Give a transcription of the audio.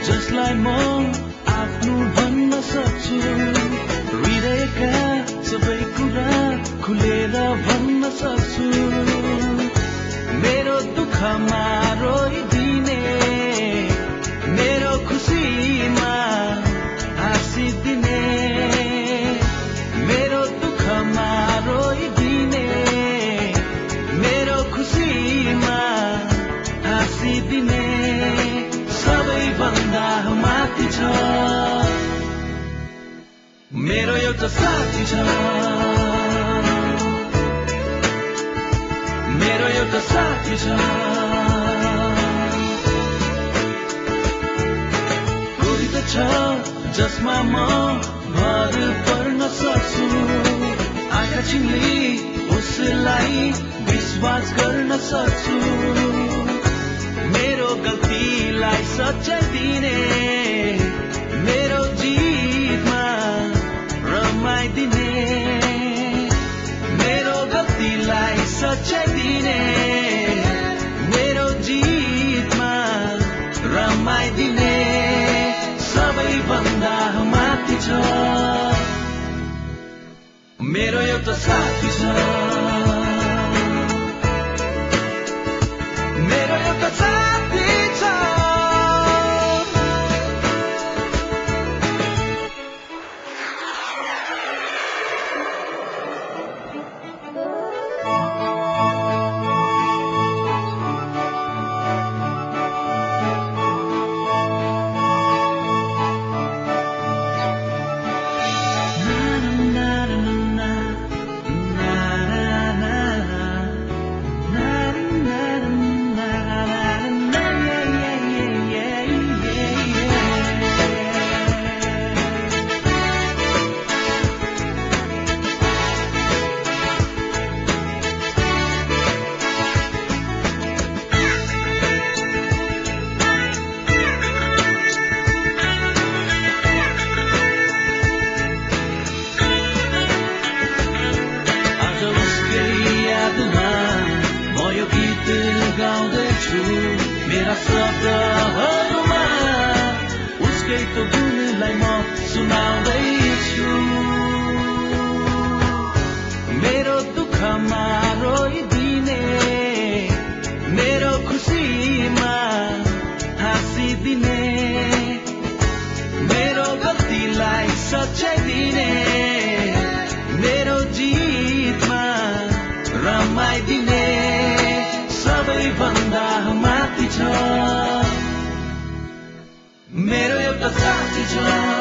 जसलाई म आफ्नो भन्न सक्छु हृदयका सबै कुरा खुलेर भन्न सक्छु मेरो दुःखमा रोइदिने मेरो खुसीमा हाँसिदिने मेरो दुःखमा रोइदिने मेरो खुसीमा हाँसिदिने सबैभन्दा माथि छ मेरो एउटा साथी छ मेरो एउटा साथी छ कोही त छ जसमा म भर पर्न सक्छु आँखा चिम्ली उसलाई विश्वास गर्न सक्छु मेरो गल्तीलाई सच्चाइ दिने मेरो जितमा रमाइदिने मेरो गल्तीलाई सच्चाइ दिने मेरो जितमा रमाइदिने सबैभन्दा माथि छ मेरो एउटा साथी छ मेरो एउटा साथी छ मेरा शब्दहरूमा उसकै तो गुणलाई म सुनाउँदैछु मेरो दुःखमा रोइदिने मेरो खुसीमा हाँसिदिने मेरो गल्तीलाई सच्चाइ दिने मेरो जितमा रमाइदिने सबैभन्दा माथि छ मेरो एउटा साथी छ